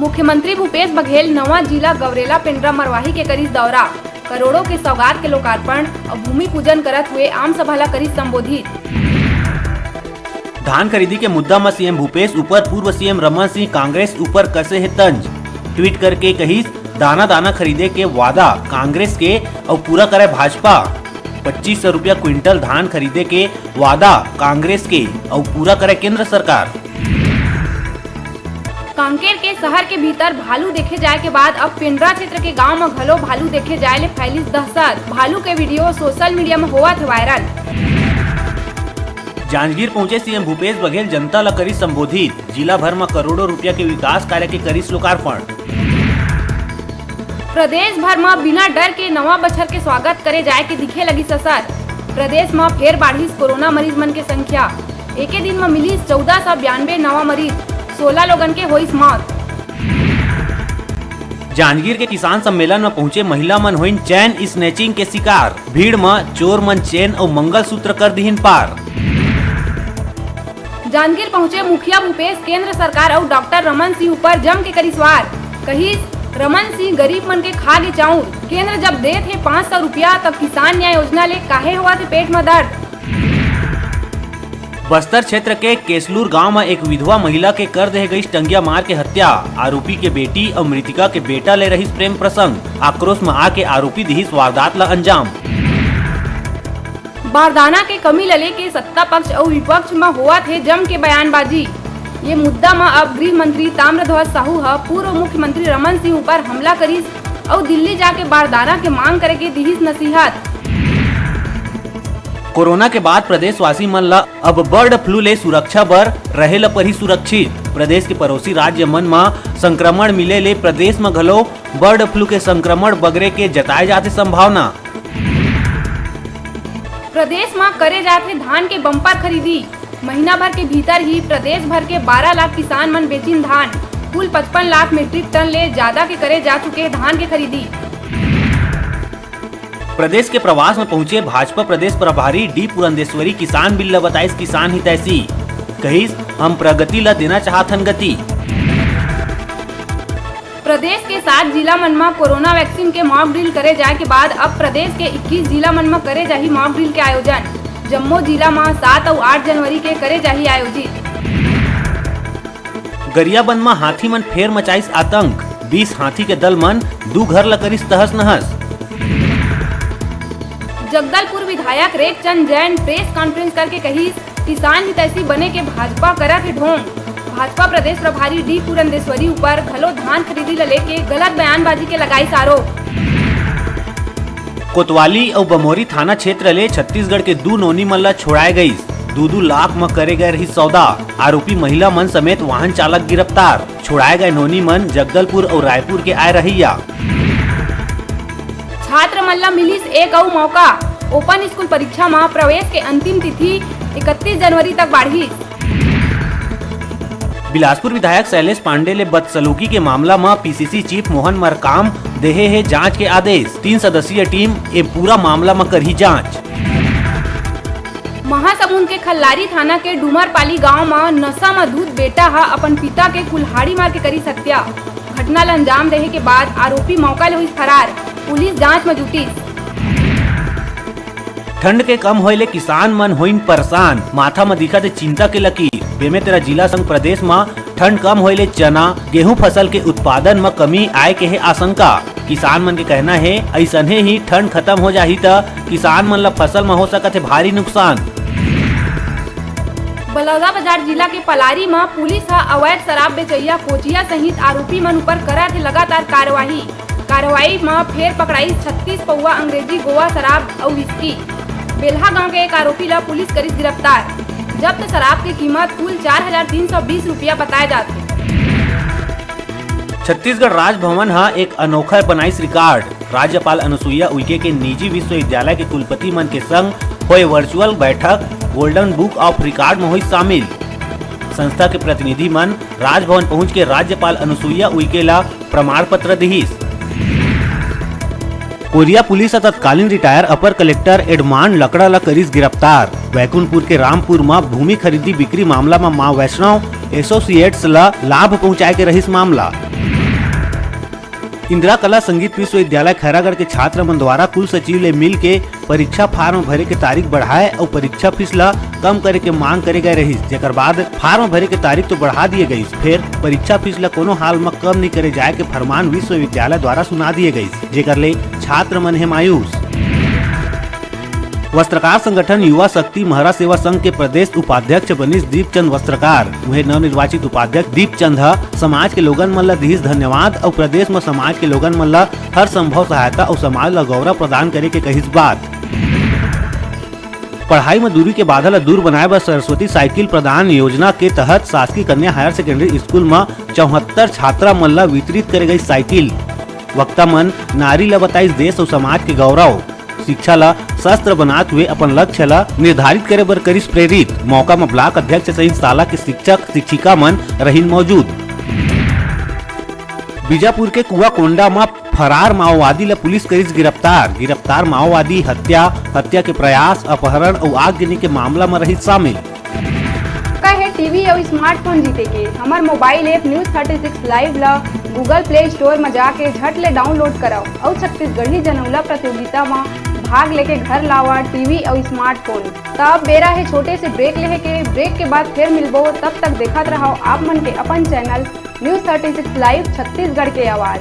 मुख्यमंत्री भूपेश बघेल नवा जिला गवरेला पेंड्रा मरवाही के करीस दौरा, करोड़ों के सौगात के लोकार्पण और भूमि पूजन करत हुए आम सभा ला करीस संबोधित। धान खरीदी के मुद्दा में सीएम भूपेश ऊपर पूर्व सीएम रमन सिंह कांग्रेस ऊपर कसे है तंज। ट्वीट करके कही दाना दाना खरीदे के वादा कांग्रेस के और पूरा करे भाजपा। 2500 रुपया क्विंटल धान खरीदे के वादा कांग्रेस के और पूरा करे केंद्र सरकार। कांकेर के शहर के भीतर भालू देखे जाए के बाद अब पेंड्रा क्षेत्र के गांव में घलो भालू देखे जाए ले फैलिस दहशत। भालू के वीडियो सोशल मीडिया में हुआ थे वायरल। जांजगीर पहुंचे सीएम भूपेश बघेल जनता ला करी संबोधित। जिला भर में करोड़ों रुपया के विकास कार्य के करीस लोकार्पण। प्रदेश भर में बिना डर के नवा बछर के स्वागत करे जाए के दिखे लगी ससर। प्रदेश में फिर बढ़ी कोरोना मरीज मन के संख्या। एक दिन में मिली 1492 नवा मरीज, 16 लोगन के हुई मौत। जांजगीर के किसान सम्मेलन में पहुंचे महिला मन हुई चैन स्नैचिंग के शिकार। भीड़ में चोर मन चैन और मंगलसूत्र कर दीहिन पार। जांजगीर पहुंचे मुखिया भूपेश केंद्र सरकार और डॉक्टर रमन सिंह ऊपर जम के करी सवार। कही रमन सिंह गरीब मन के खा गे चाउर। केंद्र जब दे थे 500 रुपया तब किसान न्याय योजना ले काहे हुआ थे पेट में दर्द। बस्तर क्षेत्र के केसलूर गांव में एक विधवा महिला के कर दे गई टंगिया मार के हत्या। आरोपी के बेटी और मृतिका के बेटा ले रही प्रेम प्रसंग। आक्रोश में आके आरोपी दिहिस वारदात ला अंजाम। बारदाना के कमी लले के सत्ता पक्ष और विपक्ष में हुआ थे जम के बयानबाजी। ये मुद्दा में अब गृह मंत्री ताम्रध्वज साहू पूर्व मुख्यमंत्री रमन सिंह ऊपर हमला करीस और दिल्ली जाके बारदाना के मांग करे के दिहिस नसीहत। कोरोना के बाद प्रदेशवासी मन ला अब बर्ड फ्लू ले सुरक्षा बर रहे ला पर ही सुरक्षित। प्रदेश के पड़ोसी राज्य मन में संक्रमण मिले ले प्रदेश में घलो बर्ड फ्लू के संक्रमण बगरे के जताए जाते संभावना। प्रदेश में करे जाते धान के बम्पर खरीदी। महीना भर के भीतर ही प्रदेश भर के 12 लाख किसान मन बेचिन धान। कुल 55 लाख मीट्रिक टन ले ज्यादा के करे जा चुके धान के खरीदी। प्रदेश के प्रवास में पहुंचे भाजपा प्रदेश प्रभारी डी पुरंदेश्वरी किसान बिल ला बताइस किसान हितैषी। कहिस हम प्रगति ला देना चाहथन गति। प्रदेश के 7 जिला मन में कोरोना वैक्सीन के मॉक ड्रिल करे जाए के बाद अब प्रदेश के 21 जिला मन में करे जाही मॉक ड्रिल के आयोजन। जम्मू जिला में 7 और 8 जनवरी के करे जाही आयोजित। गरियाबंद में हाथी मन फेर मचाइस आतंक। 20 हाथी के दल मन 2 घर ला करिस तहस नहस। जगदलपुर विधायक रेखचंद जैन प्रेस कॉन्फ्रेंस करके कही किसान हितैषी बने के भाजपा करा थे ढोंग। भाजपा प्रदेश प्रभारी डी पुरंदेश्वरी ऊपर घलो धान खरीदी ला लेके गलत बयानबाजी के लगाई आरोप। कोतवाली और बमोरी थाना क्षेत्र ले छत्तीसगढ़ के 2 नोनी मन ला छोड़ाए गई। 2-2 लाख में करे गए रही सौदा। आरोपी महिला मन समेत वाहन चालक गिरफ्तार। छोड़ाए गए नोनी मन जगदलपुर और रायपुर के आए रहिया। छात्र मन ला मिलिस एक और मौका। ओपन स्कूल परीक्षा में प्रवेश के अंतिम तिथि 31 जनवरी तक बढ़ी। बिलासपुर विधायक शैलेश पांडे ले बदसलूकी के मामला में पीसीसी चीफ मोहन मरकाम देहे है जांच के आदेश। 3 सदस्यीय टीम ये पूरा मामला में करही जांच। महासमुंद के खल्लारी थाना के डूमरपाली गांव में नशा में धुत बेटा अपन पिता के कुल्हाड़ी मार के करी हत्या। घटना ला अंजाम देहे के बाद आरोपी मौका ले हुई फरार। पुलिस जांच में जुटी। ठंड के कम होए ले किसान मन होइन परेशान। माथा में दिखा चिंता के लकीर। बेमेतरा जिला संग प्रदेश में ठंड कम होए ले चना गेहूं फसल के उत्पादन में कमी आए के है आशंका। किसान मन के कहना है ऐसने ही ठंड खत्म हो जाही त किसान मन ला फसल में हो सकत है भारी नुकसान। बलौदाबाजार जिला के पलारी में पुलिस अवैध शराब बेचैया कोचिया सहित आरोपी मन ऊपर करा थे लगातार कार्रवाई में फेर पकड़ाई 36 पौवा अंग्रेजी गोवा शराब और विस्की। बेल्हा गांव के एक आरोपी ला पुलिस करिस गिरफ्तार। जब्त शराब की कीमत कुल 4320 रुपया बताए जाते। छत्तीसगढ़ राजभवन एक अनोखा बनाइस रिकॉर्ड। राज्यपाल अनुसुईया उइके के निजी विश्वविद्यालय के कुलपति मन के संग हुए वर्चुअल बैठक गोल्डन बुक ऑफ रिकॉर्ड में हुई शामिल। संस्था के प्रतिनिधि मन राजभवन पहुंच के राज्यपाल अनुसुईया उइके ला प्रमाण पत्र दिहिस। कोरिया पुलिस तत्कालीन रिटायर अपर कलेक्टर एडमान लकड़ा ला करीस गिरफ्तार। वैकुंठपुर के रामपुर में भूमि खरीदी बिक्री मामला में मां वैष्णव एसोसिएट्स ला लाभ पहुंचाए के रहिस मामला। इंदिरा कला संगीत विश्वविद्यालय खैरागढ़ के छात्र मन द्वारा कुल सचिव ले मिल के परीक्षा फार्म भरे के तारीख बढ़ाए और परीक्षा फीस ला कम करे के मांग करे गए रही। जेकर बाद फार्म भरे के तारीख तो बढ़ा दिए गई, फिर परीक्षा फीस ला कोनो हाल में कम नहीं करे जाए के फरमान विश्वविद्यालय द्वारा सुना दिए गई, जेकर ले छात्र मन है मायूस। वस्त्रकार संगठन युवा शक्ति महरा सेवा संघ के प्रदेश उपाध्यक्ष बनीश दीपचंद वस्त्रकार वह नवनिर्वाचित उपाध्यक्ष दीपचंद समाज के लोगन मन ला दिस धन्यवाद और प्रदेश में समाज के लोगन मन ला हर संभव सहायता और समाज ला गौरव प्रदान करे के कहिस बात। पढ़ाई में दूरी के बाधा ला दूर बनाए बर सरस्वती साइकिल प्रदान योजना के तहत शासकीय कन्या हायर सेकेंडरी स्कूल में 74 छात्रा मन ला वितरित करे गई साइकिल। वक्ता मन नारी ला बताइस देश और समाज के गौरव, शिक्षा ला शस्त्र बनाते हुए अपन लक्ष्य ला निर्धारित करे बर करिस प्रेरित। मौका में ब्लॉक अध्यक्ष सहित शाला के शिक्षक शिक्षिका मन रहिन मौजूद। बीजापुर के कुआकोंडा में फरार माओवादी ला पुलिस करिस गिरफ्तार माओवादी हत्या के प्रयास, अपहरण और आगजनी के मामला में रही शामिल। है टीवी और स्मार्टफोन जीते के हमार मोबाइल ऐप न्यूज 36 लाइव ला गूगल प्ले स्टोर में जाके झट ले डाउनलोड कराओ और छत्तीसगढ़ी जनौला प्रतियोगिता में भाग लेके घर लावा टीवी और स्मार्टफोन। तब बेरा है छोटे से ब्रेक लेहे के, ब्रेक के बाद फिर मिलबो, तब तक देखत रहो आप मन के अपन चैनल न्यूज 36 लाइव छत्तीसगढ़ के आवाज।